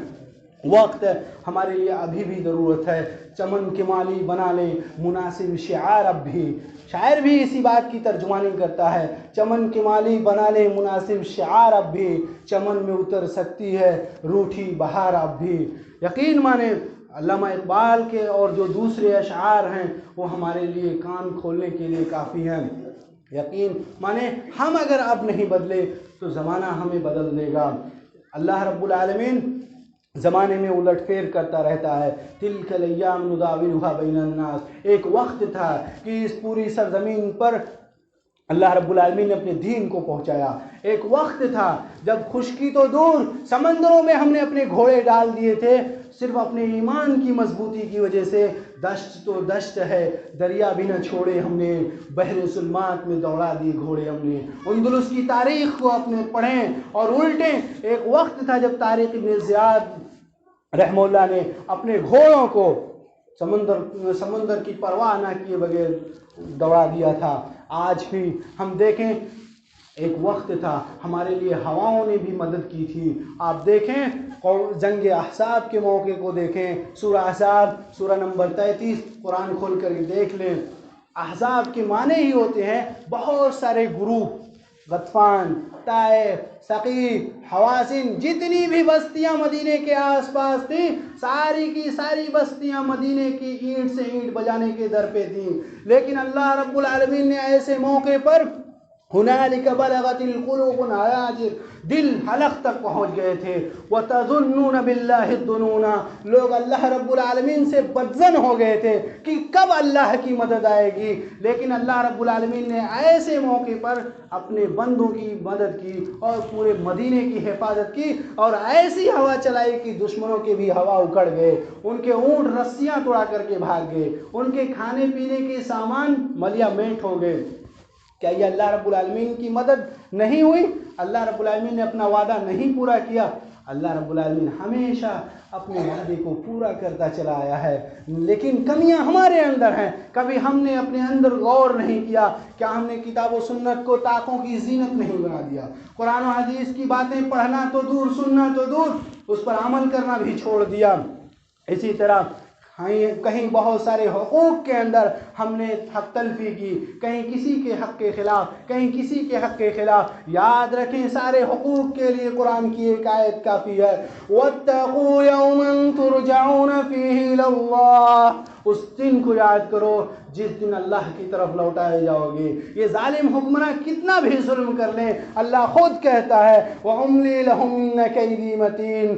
B: وقت ہمارے لیے ابھی بھی ضرورت ہے. چمن کے مالی بنا لیں مناسب شعار. اب بھی شاعر بھی اسی بات کی ترجمانی کرتا ہے، چمن کے مالی بنا لیں مناسب شعار، اب بھی چمن میں اتر سکتی ہے روٹھی بہار. اب بھی یقین مانیں علامہ اقبال کے اور جو دوسرے اشعار ہیں وہ ہمارے لیے کان کھولنے کے لیے کافی ہیں. یقین مانیں ہم اگر اب نہیں بدلے تو زمانہ ہمیں بدل دے گا. اللہ رب العالمین زمانے میں الٹ پھیر کرتا رہتا ہے. تلک الایام نداولها بین الناس، ایک وقت تھا کہ اس پوری سرزمین پر اللہ رب العالمین نے اپنے دین کو پہنچایا. ایک وقت تھا جب خشکی تو دور، سمندروں میں ہم نے اپنے گھوڑے ڈال دیے تھے صرف اپنے ایمان کی مضبوطی کی وجہ سے. دشت تو دشت ہے، دریا بھی نہ چھوڑے ہم نے، بحر ظلمات میں دوڑا دیے گھوڑے ہم نے. اندلس کی تاریخ کو اپنے پڑھیں اور الٹیں. ایک وقت تھا جب طارق ابن زیاد رحمہ اللہ نے اپنے گھوڑوں کو سمندر کی پرواہ نہ کیے بغیر دوڑا دیا تھا۔ آج بھی ہم دیکھیں، ایک وقت تھا ہمارے لیے ہواؤں نے بھی مدد کی تھی۔ آپ دیکھیں جنگ احزاب کے موقع کو دیکھیں، سورہ احزاب سورہ نمبر 33 قرآن کھول کر دیکھ لیں۔ احزاب کے معنی ہی ہوتے ہیں بہت سارے گروہ، غطفان، طائف، ثقیف، حوازن، جتنی بھی بستیاں مدینے کے آس پاس تھیں، ساری کی ساری بستیاں مدینے کی اینٹ سے اینٹ بجانے کے در پہ تھیں۔ لیکن اللہ رب العالمین نے ایسے موقع پر ہنالک بلغت القلوب الحناجر، دل حلق تک پہنچ گئے تھے۔ وَتَظُنُّونَ بِاللَّهِ الظُّنُونَ، لوگ اللہ رب العالمین سے بدظن ہو گئے تھے کہ کب اللہ کی مدد آئے گی۔ لیکن اللہ رب العالمین نے ایسے موقع پر اپنے بندوں کی مدد کی اور پورے مدینے کی حفاظت کی، اور ایسی ہوا چلائی کہ دشمنوں کے بھی ہوا اکڑ گئے، ان کے اونٹ رسیاں توڑا کر کے بھاگ گئے، ان کے کھانے پینے کے سامان ملیا میٹ ہو گئے۔ کیا یہ اللہ رب العالمین کی مدد نہیں ہوئی؟ اللہ رب العالمین نے اپنا وعدہ نہیں پورا کیا؟ اللہ رب العالمین ہمیشہ اپنے وعدے کو پورا کرتا چلا آیا ہے، لیکن کمیاں ہمارے اندر ہیں۔ کبھی ہم نے اپنے اندر غور نہیں کیا، کیا ہم نے کتاب و سنت کو طاقوں کی زینت نہیں بنا دیا؟ قرآن و حدیث کی باتیں پڑھنا تو دور، سننا تو دور، اس پر عمل کرنا بھی چھوڑ دیا۔ اسی طرح کہیں بہت سارے حقوق کے اندر ہم نے حق تلفی کی، کہیں کسی کے حق کے خلاف، کہیں کسی کے حق کے خلاف۔ یاد رکھیں سارے حقوق کے لیے قرآن کی ایک آیت کافی ہے، وَاتَّقُوا يَوْمًا تُرْجَعُونَ فِيهِ إِلَى اللَّهِ، اس دن کو یاد کرو جس دن اللہ کی طرف لوٹائے جاؤ گے۔ یہ ظالم حکمراں کتنا بھی ظلم کر لیں، اللہ خود کہتا ہے وَأُمْلِي لَهُمْ إِنَّ كَيْدِي مَتِينٌ،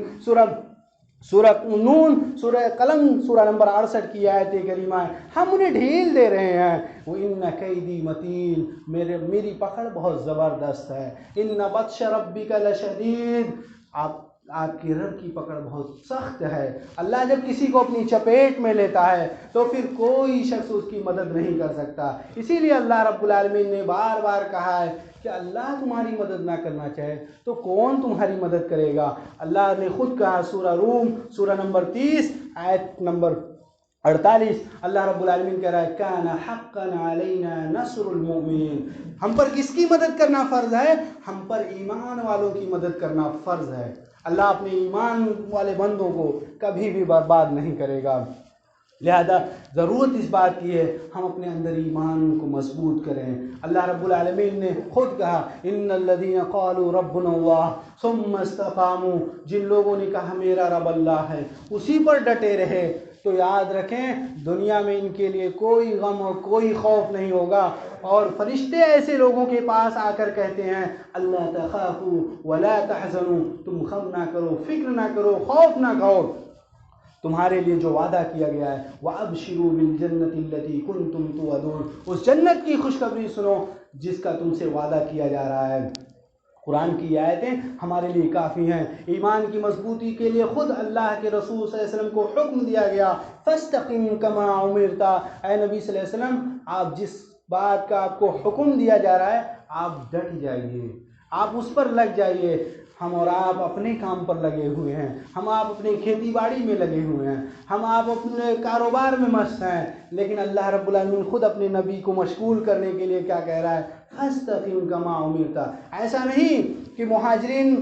B: سورہ نون، سورہ قلم سورہ نمبر 68 کی آیت کریمہ ہے۔ ہم انہیں ڈھیل دے رہے ہیں، وَإِنَّ كَيْدِي مَتِينٌ، میری پکڑ بہت زبردست ہے، إِنَّ بَطْشَ رَبِّكَ لَشَدِيدٌ، آپ کی رب کی پکڑ بہت سخت ہے۔ اللہ جب کسی کو اپنی چپیٹ میں لیتا ہے تو پھر کوئی شخص اس کی مدد نہیں کر سکتا۔ اسی لیے اللہ رب العالمین نے بار بار کہا ہے کہ اللہ تمہاری مدد نہ کرنا چاہے تو کون تمہاری مدد کرے گا؟ اللہ نے خود کہا سورہ روم سورہ نمبر 30 آیت نمبر 48، اللہ رب العالمین کہہ رہا ہے کَانَ حَقًّا عَلَيْنَا نَصْرُ الْمُؤْمِنِينَ، ہم پر کس کی مدد کرنا فرض ہے؟ ہم پر ایمان والوں کی مدد کرنا فرض ہے۔ اللہ اپنے ایمان والے بندوں کو کبھی بھی برباد نہیں کرے گا۔ لہذا ضرورت اس بات کی ہے ہم اپنے اندر ایمان کو مضبوط کریں۔ اللہ رب العالمین نے خود کہا ان الذین قالوا ربنا اللہ ثم استقاموا، جن لوگوں نے کہا میرا رب اللہ ہے، اسی پر ڈٹے رہے، تو یاد رکھیں دنیا میں ان کے لیے کوئی غم اور کوئی خوف نہیں ہوگا۔ اور فرشتے ایسے لوگوں کے پاس آ کر کہتے ہیں اللہ تخافوا ولا تحزنوا، تم غم نہ کرو، فکر نہ کرو، خوف نہ کھاؤ، تمہارے لیے جو وعدہ کیا گیا ہے وَأَبْشِرُوا بِالْجَنَّةِ الَّتِي كُنْتُمْ تُوعَدُونَ، اس جنت کی خوشخبری سنو جس کا تم سے وعدہ کیا جا رہا ہے۔ قرآن کی آیتیں ہمارے لیے کافی ہیں۔ ایمان کی مضبوطی کے لیے خود اللہ کے رسول صلی اللہ علیہ وسلم کو حکم دیا گیا فَاسْتَقِمْ كَمَا أُمِرْتَ، اے نبی صلی اللہ علیہ وسلم آپ جس بات کا آپ کو حکم دیا جا رہا ہے آپ ڈٹ جائیے، آپ اس پر لگ جائیے۔ ہم اور آپ اپنے کام پر لگے ہوئے ہیں، ہم آپ اپنے کھیتی باڑی میں لگے ہوئے ہیں، ہم آپ اپنے کاروبار میں مست ہیں، لیکن اللہ رب العالمین خود اپنے نبی کو مشغول کرنے کے لیے کیا کہہ رہا ہے فَاسْتَقِمْ كَمَا أُمِرْتَ۔ ایسا نہیں کہ مہاجرین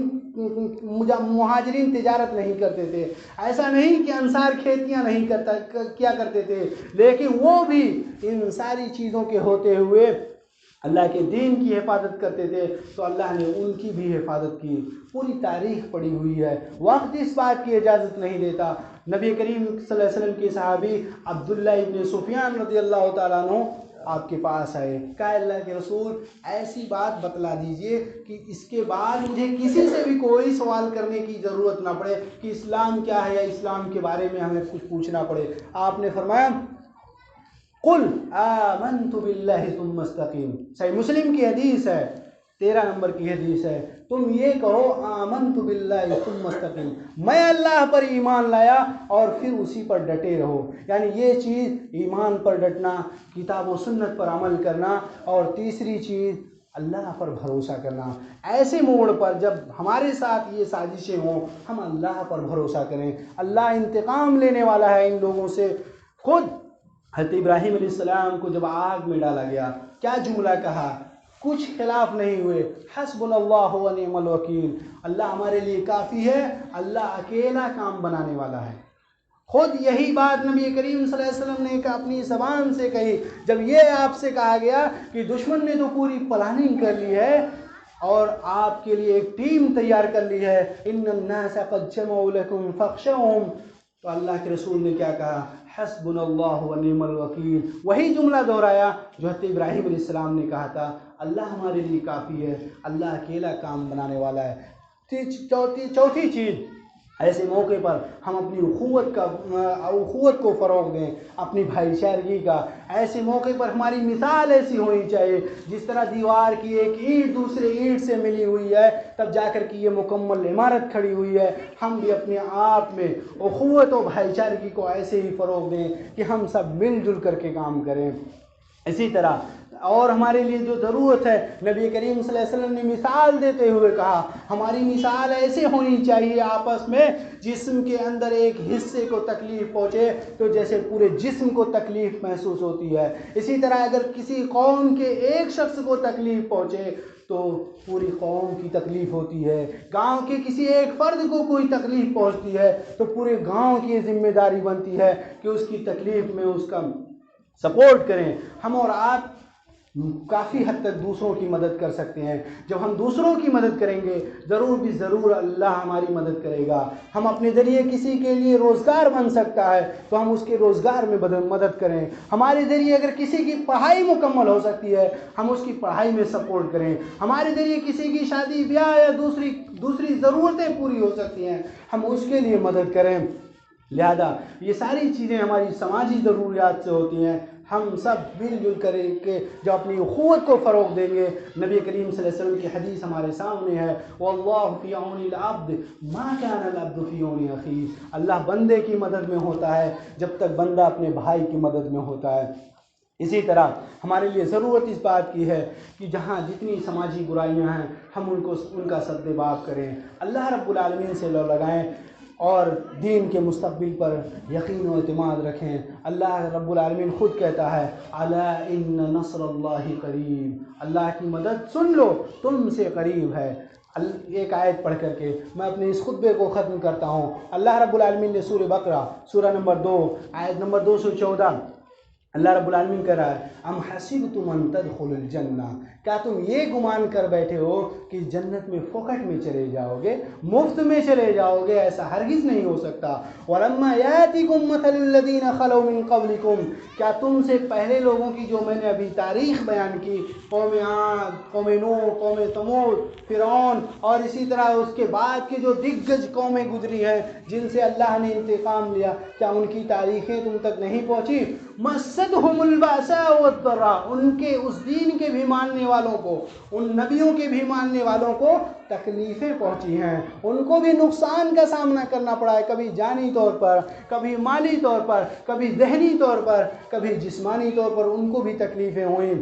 B: تجارت نہیں کرتے تھے، ایسا نہیں کہ انصار کھیتیاں نہیں کیا کرتے تھے، لیکن وہ بھی ان ساری چیزوں کے ہوتے ہوئے اللہ کے دین کی حفاظت کرتے تھے، تو اللہ نے ان کی بھی حفاظت کی۔ پوری تاریخ پڑی ہوئی ہے، وقت اس بات کی اجازت نہیں دیتا۔ نبی کریم صلی اللہ علیہ وسلم کے صحابی عبداللہ ابن سفیان رضی اللہ تعالیٰ عنہ آپ کے پاس آئے، کہا اللہ کے رسول ایسی بات بتلا دیجئے کہ اس کے بعد مجھے کسی سے بھی کوئی سوال کرنے کی ضرورت نہ پڑے کہ اسلام کیا ہے یا اسلام کے بارے میں ہمیں کچھ پوچھنا پڑے۔ آپ نے فرمایا قل آمنت باللہ ثم استقیم، صحیح مسلم کی حدیث ہے، 13 نمبر کی حدیث ہے، تم یہ کہو آمنت باللہ ثم استقیم، میں اللہ پر ایمان لایا اور پھر اسی پر ڈٹے رہو۔ یعنی یہ چیز ایمان پر ڈٹنا، کتاب و سنت پر عمل کرنا، اور تیسری چیز اللہ پر بھروسہ کرنا. ایسے موڑ پر جب ہمارے ساتھ یہ سازشیں ہوں ہم اللہ پر بھروسہ کریں. اللہ انتقام لینے والا ہے ان لوگوں سے. خود حضرت ابراہیم علیہ السلام کو جب آگ میں ڈالا گیا کیا جملہ کہا؟ کچھ خلاف نہیں ہوئے. حسبنا اللہ و نعم الوکیل. اللہ ہمارے لیے کافی ہے، اللہ اکیلا کام بنانے والا ہے. خود یہی بات نبی کریم صلی اللہ علیہ وسلم نے اپنی زبان سے کہی جب یہ آپ سے کہا گیا کہ دشمن نے تو پوری پلاننگ کر لی ہے اور آپ کے لیے ایک ٹیم تیار کر لی ہے. ان الناس قد جمعوا لكم فاخشوهم. تو اللہ کے رسول نے کیا کہا؟ حسبنا اللہ و نعم الوکیل. وہی جملہ دہرایا جو حضرت ابراہیم علیہ السلام نے کہا تھا، اللہ ہمارے لیے کافی ہے، اللہ اکیلا کام بنانے والا ہے. چوتھی چیز، ایسے موقع پر ہم اپنی اخوت کو فروغ دیں، اپنی بھائی چارگی کا. ایسے موقع پر ہماری مثال ایسی ہونی چاہیے جس طرح دیوار کی ایک اینٹ دوسرے اینٹ سے ملی ہوئی ہے تب جا کر کے یہ مکمل عمارت کھڑی ہوئی ہے. ہم بھی اپنے آپ میں اخوت و بھائی چارگی کو ایسے ہی فروغ دیں کہ ہم سب مل جل کر کے کام کریں. اسی طرح اور ہمارے لیے جو ضرورت ہے، نبی کریم صلی اللہ علیہ وسلم نے مثال دیتے ہوئے کہا ہماری مثال ایسے ہونی چاہیے آپس میں، جسم کے اندر ایک حصے کو تکلیف پہنچے تو جیسے پورے جسم کو تکلیف محسوس ہوتی ہے. اسی طرح اگر کسی قوم کے ایک شخص کو تکلیف پہنچے تو پوری قوم کی تکلیف ہوتی ہے. گاؤں کے کسی ایک فرد کو کوئی تکلیف پہنچتی ہے تو پورے گاؤں کی ذمہ داری بنتی ہے کہ اس کی تکلیف میں اس کا سپورٹ کریں. ہم اور آپ کافی حد تک دوسروں کی مدد کر سکتے ہیں. جب ہم دوسروں کی مدد کریں گے ضرور بھی ضرور اللہ ہماری مدد کرے گا. ہم اپنے ذریعے کسی کے لیے روزگار بن سکتا ہے تو ہم اس کے روزگار میں مدد کریں. ہمارے ذریعے اگر کسی کی پڑھائی مکمل ہو سکتی ہے ہم اس کی پڑھائی میں سپورٹ کریں. ہمارے ذریعے کسی کی شادی بیاہ یا دوسری ضرورتیں پوری ہو سکتی ہیں ہم اس کے لیے مدد کریں. لہذا یہ ساری چیزیں ہماری سماجی ضروریات سے ہوتی ہیں. ہم سب مل جل کر کے جو اپنی اخوت کو فروغ دیں گے، نبی کریم صلی اللہ علیہ وسلم کی حدیث ہمارے سامنے ہے، وَاللَّهُ فِي عَوْنِ الْعَبْدِ مَا كَانَ الْعَبْدُ فِي عَوْنِ أَخِيهِ. اللہ بندے کی مدد میں ہوتا ہے جب تک بندہ اپنے بھائی کی مدد میں ہوتا ہے. اسی طرح ہمارے لیے ضرورت اس بات کی ہے کہ جہاں جتنی سماجی برائیاں ہیں ہم ان کا سد باب کریں، اللہ رب العالمین سے لو لگائیں اور دین کے مستقبل پر یقین و اعتماد رکھیں. اللہ رب العالمین خود کہتا ہے الا ان نصر اللہ قریب. اللہ کی مدد سن لو تم سے قریب ہے. ایک آیت پڑھ کر کے میں اپنے اس خطبے کو ختم کرتا ہوں. اللہ رب العالمین نے سورہ بقرہ سورہ نمبر 2 آیت نمبر 214 اللہ رب العالمین کہہ رہا ہے ام حسبتم ان تدخلوا الجنہ. کیا تم یہ گمان کر بیٹھے ہو کہ جنت میں فوقٹ میں چلے جاؤ گے، مفت میں چلے جاؤ گے؟ ایسا ہرگز نہیں ہو سکتا. وَلَمَّا يَأْتِكُم مَّثَلُ الَّذِينَ خَلَوْا مِن قَبْلِكُم. کیا تم سے پہلے لوگوں کی جو میں نے ابھی تاریخ بیان کی، قوم عاد، قوم نوح، قوم ثمود، فرعون اور اسی طرح اس کے بعد کے جو دگج قومیں گزری ہیں جن سے اللہ نے انتقام لیا، کیا ان کی تاریخیں تم تک نہیں پہنچی؟ مَسَّتْهُمُ الْبَأْسَاءُ وَالضَّرَّاءُ. ان کے اس دین کے بھی ماننے والوں کو، ان نبیوں کے بھی ماننے والوں کو تکلیفیں پہنچی ہیں، ان کو بھی نقصان کا سامنا کرنا پڑا ہے، کبھی جانی طور پر، کبھی مالی طور پر، کبھی ذہنی طور پر، کبھی جسمانی طور پر ان کو بھی تکلیفیں ہوئیں.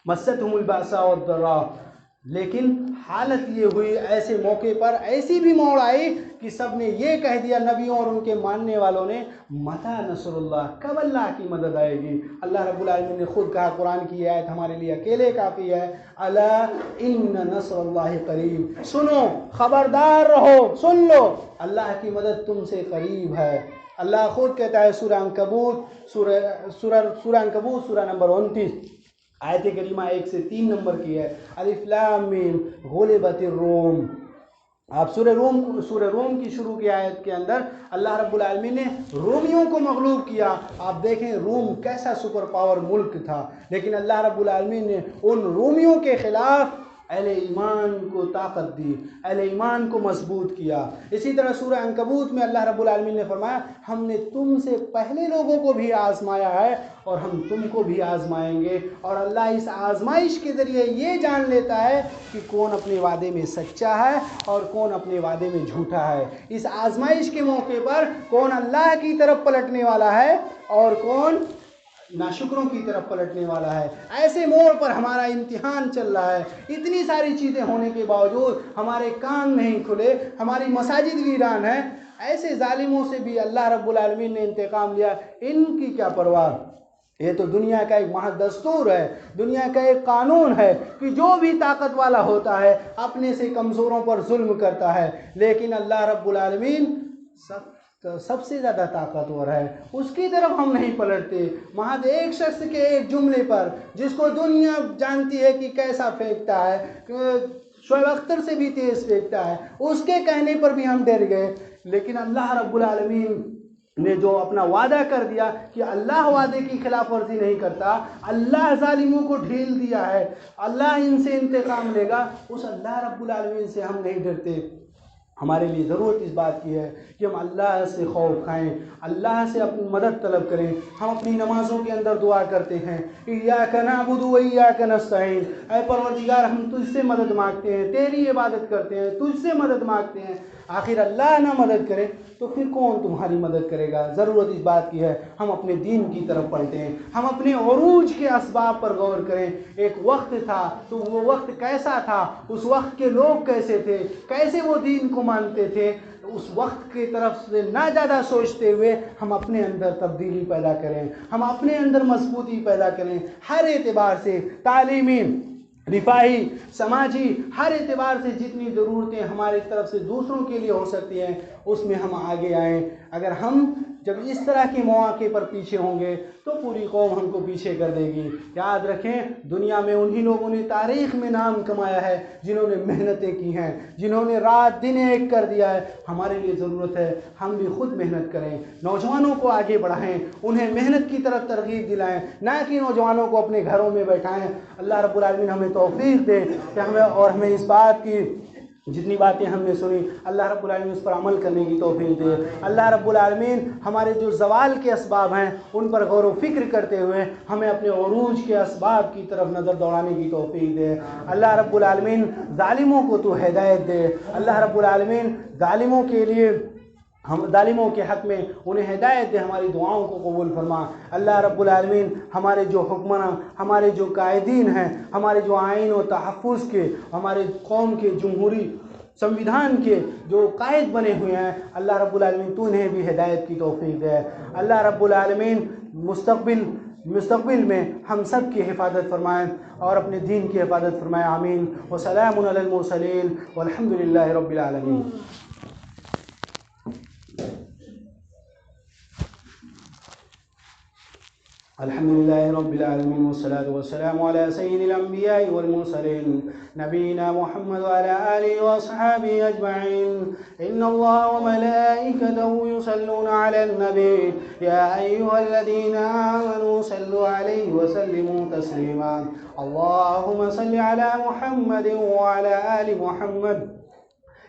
B: مَسَّتْهُمُ الْبَأْسَاءُ وَالضَّرَّاءُ. لیکن حالت یہ ہوئی ایسے موقع پر ایسی بھی موڑ آئی کہ سب نے یہ کہہ دیا، نبیوں اور ان کے ماننے والوں نے، متی نصر اللہ، کب اللہ کی مدد آئے گی؟ اللہ رب العالمین نے خود کہا، قرآن کی آیت ہمارے لیے اکیلے کافی ہے، الا ان نصر اللہ قریب. سنو، خبردار رہو، سن لو، اللہ کی مدد تم سے قریب ہے. اللہ خود کہتا ہے سورہ عنکبوت سورہ نمبر 29 آیت کریمہ 1 سے 3 نمبر کی ہے. الف لام میم غلبت الروم. آپ سورہ روم کی شروع کی آیت کے اندر اللہ رب العالمین نے رومیوں کو مغلوب کیا. آپ دیکھیں روم کیسا سپر پاور ملک تھا، لیکن اللہ رب العالمین نے ان رومیوں کے خلاف اہل ایمان کو طاقت دی، اہل ایمان کو مضبوط کیا. اسی طرح سورہ عنکبوت میں اللہ رب العالمین نے فرمایا ہم نے تم سے پہلے لوگوں کو بھی آزمایا ہے اور ہم تم کو بھی آزمائیں گے. اور اللہ اس آزمائش کے ذریعے یہ جان لیتا ہے کہ کون اپنے وعدے میں سچا ہے اور کون اپنے وعدے میں جھوٹا ہے. اس آزمائش کے موقع پر کون اللہ کی طرف پلٹنے والا ہے اور کون ناشکروں کی طرف پلٹنے والا ہے۔ ایسے موڑ پر ہمارا امتحان چل رہا ہے، اتنی ساری چیزیں ہونے کے باوجود ہمارے کان نہیں کھلے، ہماری مساجد ویران ہے۔ ایسے ظالموں سے بھی اللہ رب العالمین نے انتقام لیا۔ ان کی کیا پرواہ، یہ تو دنیا کا ایک محض دستور ہے، دنیا کا ایک قانون ہے کہ جو بھی طاقت والا ہوتا ہے اپنے سے کمزوروں پر ظلم کرتا ہے، لیکن اللہ رب العالمین سب سے زیادہ طاقتور ہے، اس کی طرف ہم نہیں پلٹتے۔ محض ایک شخص کے ایک جملے پر، جس کو دنیا جانتی ہے کہ کیسا پھینکتا ہے، شعیب اختر سے بھی تیز پھینکتا ہے، اس کے کہنے پر بھی ہم ڈر گئے۔ لیکن اللہ رب العالمین نے جو اپنا وعدہ کر دیا کہ اللہ وعدے کی خلاف ورزی نہیں کرتا، اللہ ظالموں کو ڈھیل دیا ہے، اللہ ان سے انتقام لے گا، اس اللہ رب العالمین سے ہم نہیں ڈرتے۔ ہمارے لیے ضرورت اس بات کی ہے کہ ہم اللہ سے خوف کھائیں، اللہ سے اپنی مدد طلب کریں۔ ہم اپنی نمازوں کے اندر دعا کرتے ہیں، ایاک نعبد و ایاک نستعین، اے پروردگار ہم تجھ سے مدد مانگتے ہیں، تیری عبادت کرتے ہیں، تجھ سے مدد مانگتے ہیں۔ آخر اللہ نہ مدد کرے تو پھر کون تمہاری مدد کرے گا؟ ضرورت اس بات کی ہے ہم اپنے دین کی طرف پلٹیں، ہم اپنے عروج کے اسباب پر غور کریں۔ ایک وقت تھا تو وہ وقت کیسا تھا، اس وقت کے لوگ کیسے تھے، کیسے وہ دین کو مانتے تھے، اس وقت کی طرف سے نہ زیادہ سوچتے ہوئے ہم اپنے اندر تبدیلی پیدا کریں، ہم اپنے اندر مضبوطی پیدا کریں، ہر اعتبار سے، تعلیمی، رفاہی، سماجی، ہر اعتبار سے جتنی ضرورتیں ہماری طرف سے دوسروں کے لیے ہو سکتی ہیں اس میں ہم آگے آئیں۔ اگر ہم جب اس طرح کے مواقع پر پیچھے ہوں گے تو پوری قوم ہم کو پیچھے کر دے گی۔ یاد رکھیں دنیا میں انہی لوگوں نے تاریخ میں نام کمایا ہے جنہوں نے محنتیں کی ہیں، جنہوں نے رات دن ایک کر دیا ہے۔ ہمارے لیے ضرورت ہے ہم بھی خود محنت کریں، نوجوانوں کو آگے بڑھائیں، انہیں محنت کی طرف ترغیب دلائیں، نہ کہ نوجوانوں کو اپنے گھروں میں بیٹھائیں۔ اللہ رب العالمین ہمیں توفیق دے کہ ہمیں اس بات کی جتنی باتیں ہم نے سنی اللہ رب العالمین اس پر عمل کرنے کی توفیق دے۔ اللہ رب العالمین ہمارے جو زوال کے اسباب ہیں ان پر غور و فکر کرتے ہوئے ہمیں اپنے عروج کے اسباب کی طرف نظر دوڑانے کی توفیق دے۔ اللہ رب العالمین ظالموں کو تو ہدایت دے، اللہ رب العالمین ظالموں کے لیے ہم ظالموں کے حق میں انہیں ہدایت دے، ہماری دعاؤں کو قبول فرما۔ اللہ رب العالمین ہمارے جو حکمراں، ہمارے جو قائدین ہیں، ہمارے جو آئین و تحفظ کے، ہمارے قوم کے جمہوری سمویدھان کے جو قائد بنے ہوئے ہیں، اللہ رب العالمین تو انہیں بھی ہدایت کی توفیق دے۔ اللہ رب العالمین مستقبل میں ہم سب کی حفاظت فرمائیں اور اپنے دین کی حفاظت فرمائیں، آمین۔ وسلام علی المرسلین والحمد للہ رب العالمین۔ الحمد لله رب العالمين والصلاة والسلام على سيد الأنبياء والمرسلين نبينا محمد وعلى آله وأصحابه أجمعين. إن الله وملائكته يصلون على النبي يا أيها الذين آمنوا صلوا عليه وسلموا تسليما. اللهم صل على محمد وعلى آل محمد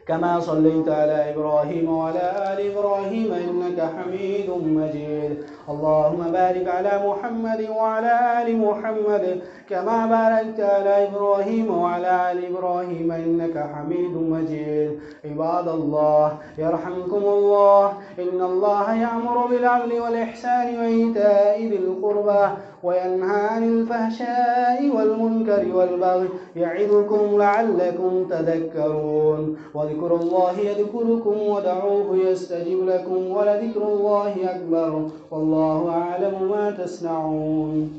B: كما صليت على إبراهيم وعلى آل إبراهيم إنك حميد مجيد. اللهم بارك على محمد وعلى آل محمد كما باركت على إبراهيم وعلى آل إبراهيم إنك حميد مجيد. عباد الله يرحمكم الله، إن الله يأمر بالعدل والإحسان وإيتاء ذي القربى وينهى عن الفحشاء والمنكر والبغي يعظكم لعلكم تذكرون. واذكروا الله يذكركم ودعوه يستجب لكم ولذكر الله أكبر والله أعلم ما تصنعون.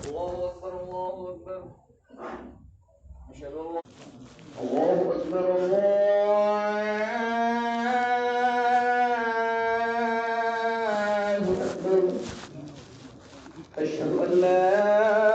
A: الله أكبر الله أكبر أشهد أن الله أكبر الله أكبر أشهد أن لا